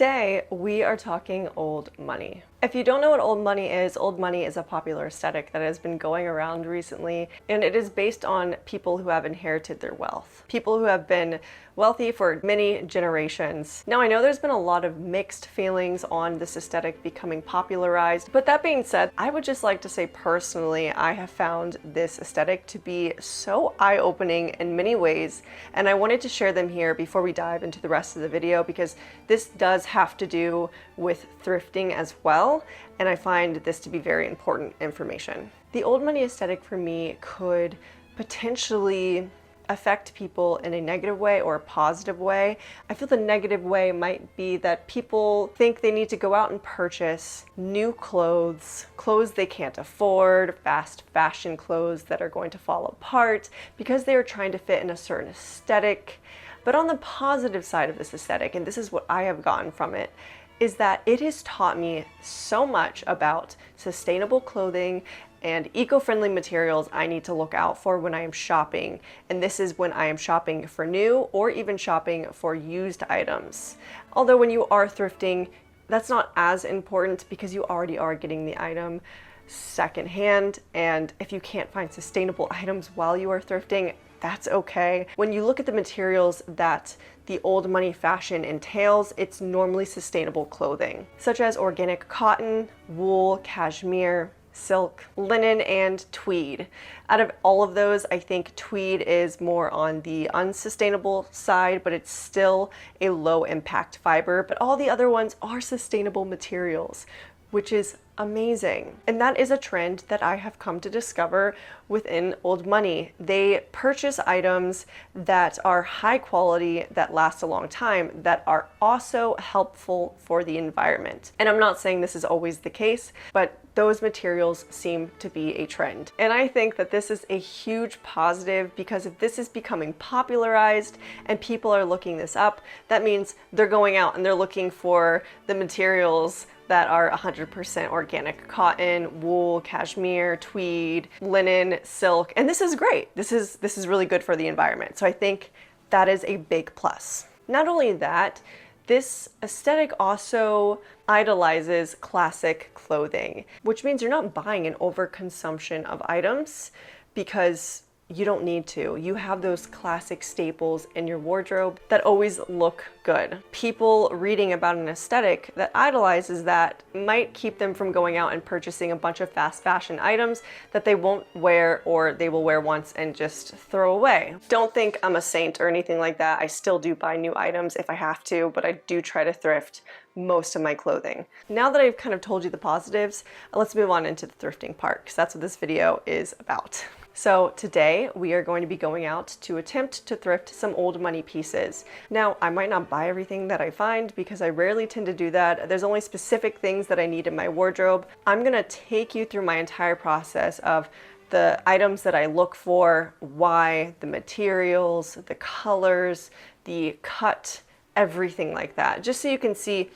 Today, we are talking old money. If you don't know what old money is a popular aesthetic that has been going around recently, and it is based on people who have inherited their wealth. People who have been wealthy for many generations. Now, I know there's been a lot of mixed feelings on this aesthetic becoming popularized, but that being said, I would just like to say personally, I have found this aesthetic to be so eye-opening in many ways, and I wanted to share them here before we dive into the rest of the video because this does have to do with thrifting as well, and I find this to be very important information. The old money aesthetic for me could potentially affect people in a negative way or a positive way. I feel the negative way might be that people think they need to go out and purchase new clothes they can't afford, fast fashion clothes that are going to fall apart because they are trying to fit in a certain aesthetic. But on the positive side of this aesthetic, and this is what I have gotten from it, is that it has taught me so much about sustainable clothing and eco-friendly materials I need to look out for when I am shopping. And this is when I am shopping for new or even shopping for used items. Although when you are thrifting, that's not as important because you already are getting the item secondhand. And if you can't find sustainable items while you are thrifting, that's okay. When you look at the materials that the old money fashion entails, it's normally sustainable clothing, such as organic cotton, wool, cashmere, silk, linen, and tweed. Out of all of those, I think tweed is more on the unsustainable side, but it's still a low impact fiber, but all the other ones are sustainable materials, which is amazing. And that is a trend that I have come to discover within old money. They purchase items that are high quality, that last a long time, that are also helpful for the environment. And I'm not saying this is always the case, but those materials seem to be a trend. And I think that this is a huge positive because if this is becoming popularized and people are looking this up, that means they're going out and they're looking for the materials that are 100% organic cotton, wool, cashmere, tweed, linen, silk, and this is great. This is really good for the environment. So I think that is a big plus. Not only that, this aesthetic also idolizes classic clothing, which means you're not buying an overconsumption of items because you don't need to. You have those classic staples in your wardrobe that always look good. People reading about an aesthetic that idolizes that might keep them from going out and purchasing a bunch of fast fashion items that they won't wear or they will wear once and just throw away. Don't think I'm a saint or anything like that. I still do buy new items if I have to, but I do try to thrift most of my clothing. Now that I've kind of told you the positives, let's move on into the thrifting part because that's what this video is about. So today we are going to be going out to attempt to thrift some old money pieces. Now, I might not buy everything that I find because I rarely tend to do that. There's only specific things that I need in my wardrobe. I'm gonna take you through my entire process of the items that I look for, why, the materials, the colors, the cut, everything like that, just so you can see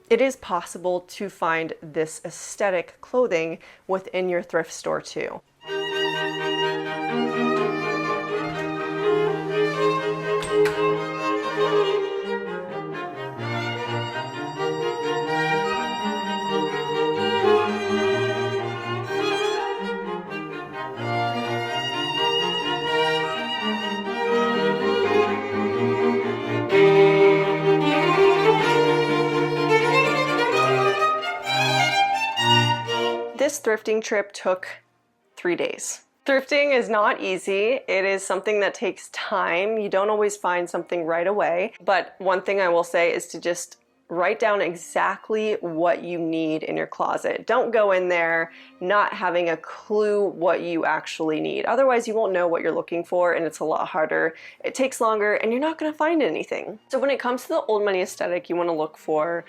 it is possible to find this aesthetic clothing within your thrift store too. This thrifting trip took 3 days. Thrifting is not easy. It is something that takes time. You don't always find something right away. But one thing I will say is to just write down exactly what you need in your closet. Don't go in there not having a clue what you actually need. Otherwise, you won't know what you're looking for and it's a lot harder. It takes longer and you're not gonna find anything. So when it comes to the old money aesthetic, you wanna look for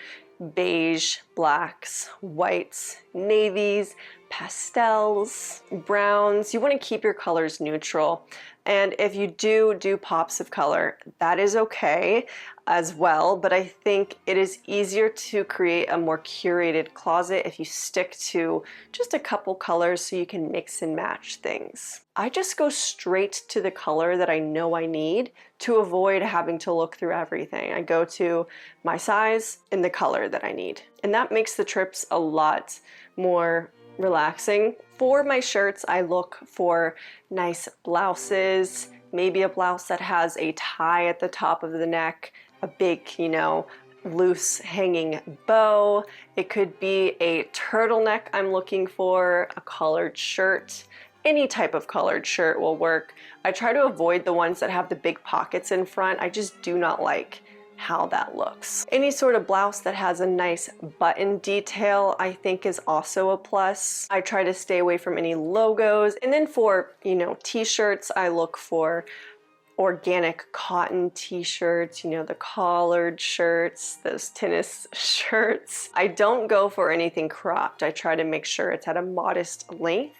beige, blacks, whites, navies, pastels, browns. You want to keep your colors neutral. And if you do pops of color, that is okay as well, but I think it is easier to create a more curated closet if you stick to just a couple colors so you can mix and match things. I just go straight to the color that I know I need to avoid having to look through everything. I go to my size and the color that I need. And that makes the trips a lot more relaxing. For my shirts, I look for nice blouses, maybe a blouse that has a tie at the top of the neck, a big, you know, loose hanging bow. It could be a turtleneck I'm looking for, a collared shirt. Any type of collared shirt will work. I try to avoid the ones that have the big pockets in front. I just do not like how that looks. Any sort of blouse that has a nice button detail I think is also a plus. I try to stay away from any logos. And then for, you know, t-shirts, I look for organic cotton t-shirts, you know, the collared shirts, those tennis shirts. I don't go for anything cropped. I try to make sure it's at a modest length.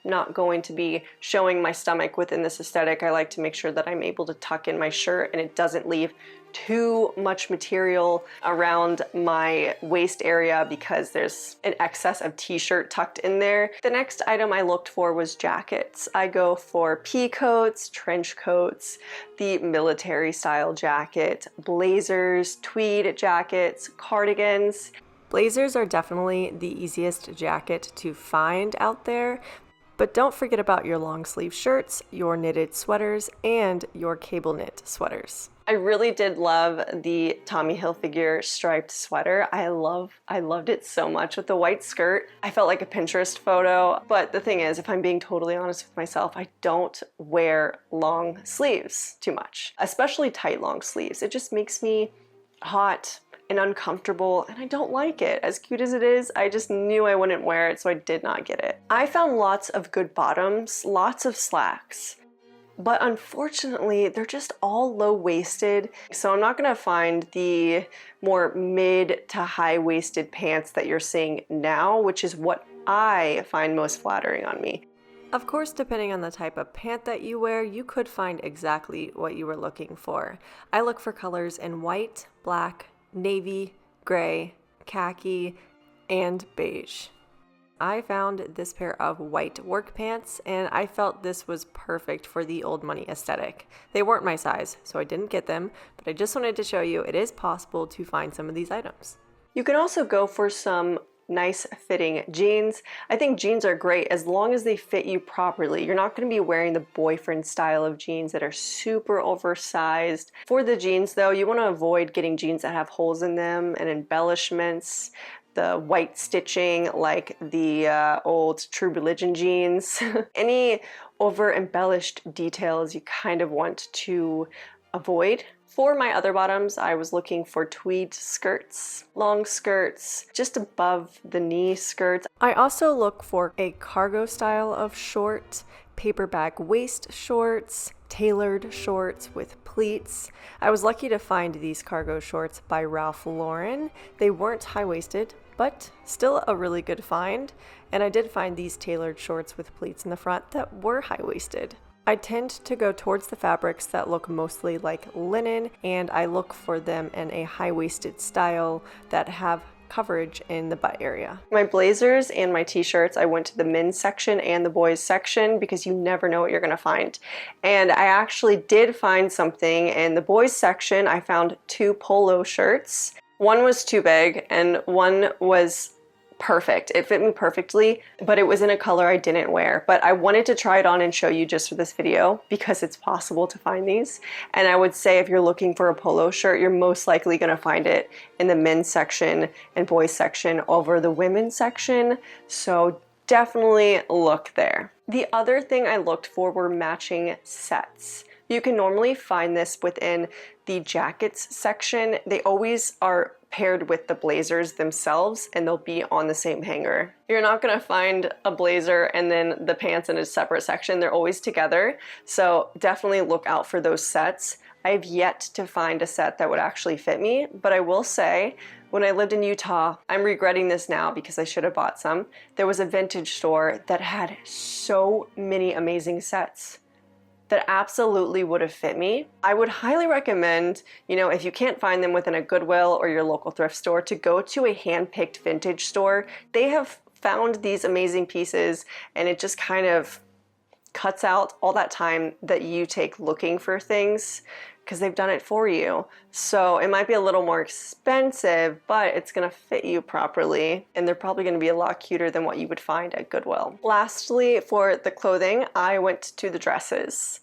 I'm not going to be showing my stomach within this aesthetic. I like to make sure that I'm able to tuck in my shirt and it doesn't leave too much material around my waist area because there's an excess of t-shirt tucked in there. The next item I looked for was jackets. I go for pea coats, trench coats, the military style jacket, blazers, tweed jackets, cardigans. Blazers are definitely the easiest jacket to find out there. But don't forget about your long sleeve shirts, your knitted sweaters, and your cable knit sweaters. I really did love the Tommy Hilfiger striped sweater. I loved it so much with the white skirt. I felt like a Pinterest photo, but the thing is, if I'm being totally honest with myself, I don't wear long sleeves too much, especially tight long sleeves. It just makes me hot and uncomfortable, and I don't like it. As cute as it is, I just knew I wouldn't wear it, so I did not get it. I found lots of good bottoms, lots of slacks, but unfortunately, they're just all low-waisted, so I'm not gonna find the more mid to high-waisted pants that you're seeing now, which is what I find most flattering on me. Of course, depending on the type of pant that you wear, you could find exactly what you were looking for. I look for colors in white, black, navy, gray, khaki, and beige. I found this pair of white work pants and I felt this was perfect for the old money aesthetic. They weren't my size, so I didn't get them, but I just wanted to show you it is possible to find some of these items. You can also go for some nice fitting jeans. I think jeans are great as long as they fit you properly. You're not going to be wearing the boyfriend style of jeans that are super oversized. For the jeans though, you want to avoid getting jeans that have holes in them and embellishments, the white stitching like the old True Religion jeans. Any over embellished details you kind of want to avoid. For my other bottoms, I was looking for tweed skirts, long skirts, just above the knee skirts. I also look for a cargo style of short, paper bag waist shorts, tailored shorts with pleats. I was lucky to find these cargo shorts by Ralph Lauren. They weren't high-waisted, but still a really good find. And I did find these tailored shorts with pleats in the front that were high-waisted. I tend to go towards the fabrics that look mostly like linen, and I look for them in a high-waisted style that have coverage in the butt area. My blazers and my t-shirts, I went to the men's section and the boys section because you never know what you're gonna find. And I actually did find something in the boys section. I found 2 polo shirts. One was too big and one was perfect. It fit me perfectly, but it was in a color I didn't wear. But I wanted to try it on and show you just for this video because it's possible to find these. And I would say if you're looking for a polo shirt, you're most likely going to find it in the men's section and boys section over the women's section. So definitely look there. The other thing I looked for were matching sets. You can normally find this within the jackets section. They always are paired with the blazers themselves and they'll be on the same hanger. You're not gonna find a blazer and then the pants in a separate section. They're always together. So definitely look out for those sets. I've yet to find a set that would actually fit me, but I will say when I lived in Utah, I'm regretting this now because I should have bought some. There was a vintage store that had so many amazing sets. that absolutely would have fit me. I would highly recommend, if you can't find them within a Goodwill or your local thrift store, to go to a hand-picked vintage store. They have found these amazing pieces, and it just kind of cuts out all that time that you take looking for things, because they've done it for you. So it might be a little more expensive, but it's gonna fit you properly, and they're probably gonna be a lot cuter than what you would find at Goodwill. Lastly, for the clothing, I went to the dresses.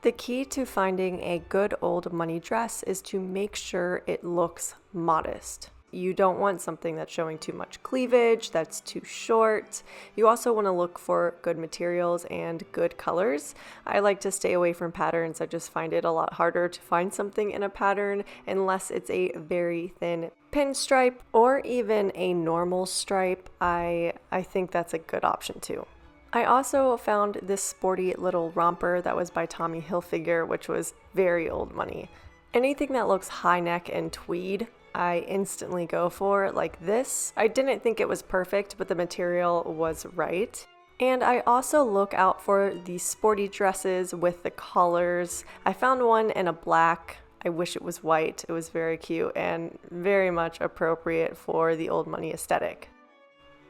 The key to finding a good old money dress is to make sure it looks modest. You don't want something that's showing too much cleavage, that's too short. You also want to look for good materials and good colors. I like to stay away from patterns. I just find it a lot harder to find something in a pattern unless it's a very thin pinstripe or even a normal stripe. I think that's a good option too. I also found this sporty little romper that was by Tommy Hilfiger, which was very old money. Anything that looks high neck and tweed, I instantly go for, like this. I didn't think it was perfect, but the material was right. And I also look out for these sporty dresses with the collars. I found one in a black. I wish it was white. It was very cute and very much appropriate for the old money aesthetic.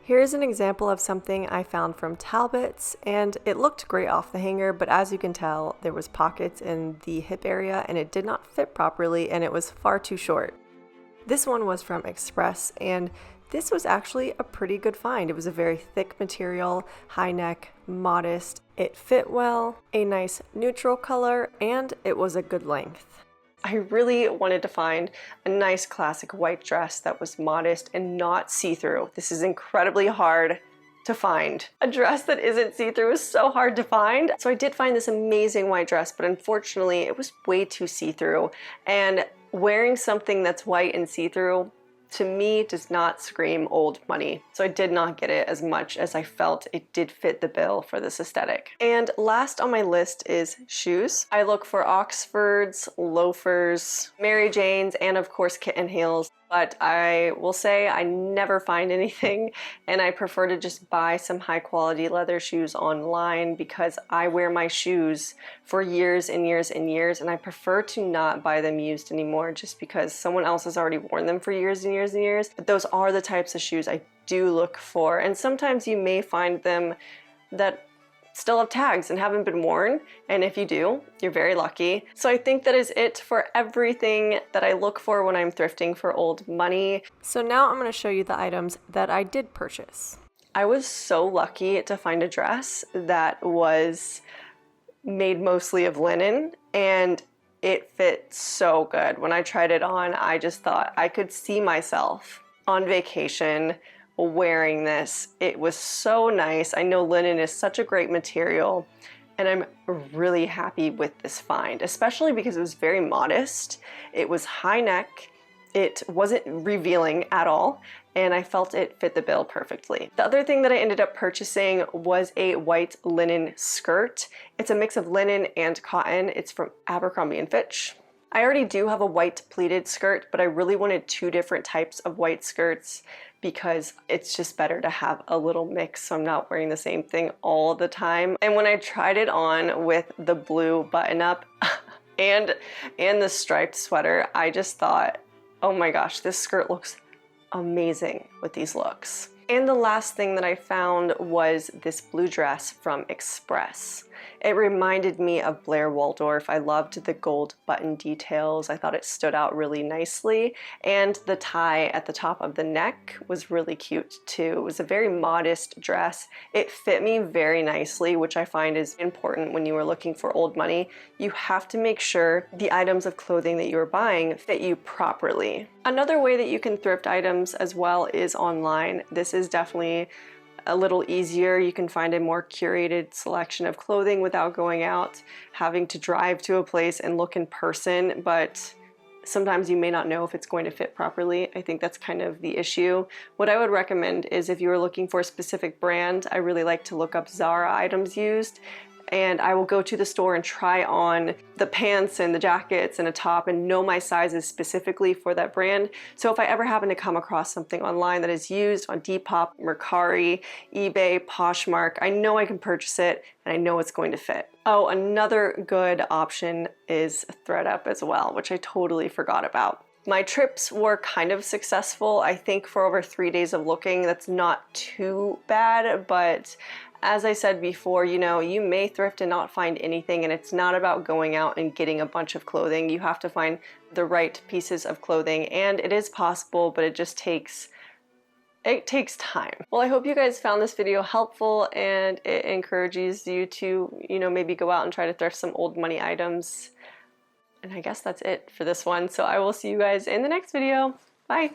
Here's an example of something I found from Talbot's, and it looked great off the hanger, but as you can tell, there was pockets in the hip area and it did not fit properly and it was far too short. This one was from Express, and this was actually a pretty good find. It was a very thick material, high neck, modest. It fit well, a nice neutral color, and it was a good length. I really wanted to find a nice classic white dress that was modest and not see-through. This is incredibly hard to find. A dress that isn't see-through is so hard to find. So I did find this amazing white dress, but unfortunately it was way too see-through. And wearing something that's white and see-through, to me, does not scream old money. So I did not get it as much as I felt it did fit the bill for this aesthetic. And last on my list is shoes. I look for Oxfords, loafers, Mary Janes, and of course kitten heels. But I will say I never find anything, and I prefer to just buy some high quality leather shoes online because I wear my shoes for years and years and years, and I prefer to not buy them used anymore just because someone else has already worn them for years and years and years. But those are the types of shoes I do look for, and sometimes you may find them that still have tags and haven't been worn, and if you do, you're very lucky. So I think that is it for everything that I look for when I'm thrifting for old money. So now I'm going to show you the items that I did purchase. I was so lucky to find a dress that was made mostly of linen, and it fit so good. When I tried it on, I just thought I could see myself on vacation wearing this. It was so nice. I know linen is such a great material, and I'm really happy with this find, especially because it was very modest. It was high neck. It wasn't revealing at all, and I felt it fit the bill perfectly. The other thing that I ended up purchasing was a white linen skirt. It's a mix of linen and cotton. It's from Abercrombie & Fitch. I already do have a white pleated skirt, but I really wanted two different types of white skirts because it's just better to have a little mix so I'm not wearing the same thing all the time. And when I tried it on with the blue button-up and the striped sweater, I just thought, oh my gosh, this skirt looks amazing with these looks. And the last thing that I found was this blue dress from Express. It reminded me of Blair Waldorf. I loved the gold button details. I thought it stood out really nicely. And the tie at the top of the neck was really cute too. It was a very modest dress. It fit me very nicely, which I find is important when you are looking for old money. You have to make sure the items of clothing that you are buying fit you properly. Another way that you can thrift items as well is online. This is definitely a little easier. You can find a more curated selection of clothing without going out, having to drive to a place and look in person, but sometimes you may not know if it's going to fit properly. I think that's kind of the issue. What I would recommend is if you are looking for a specific brand, I really like to look up Zara items used. and I will go to the store and try on the pants and the jackets and a top and know my sizes specifically for that brand. So if I ever happen to come across something online that is used on Depop, Mercari, eBay, Poshmark, I know I can purchase it and I know it's going to fit. Oh, another good option is thredUP as well, which I totally forgot about. My trips were kind of successful. I think for over 3 days of looking, that's not too bad, but as I said before, you know, you may thrift and not find anything, and it's not about going out and getting a bunch of clothing. You have to find the right pieces of clothing, and it is possible, but it just takes time. Well, I hope you guys found this video helpful and it encourages you to, you know, maybe go out and try to thrift some old money items. And I guess that's it for this one. So I will see you guys in the next video. Bye.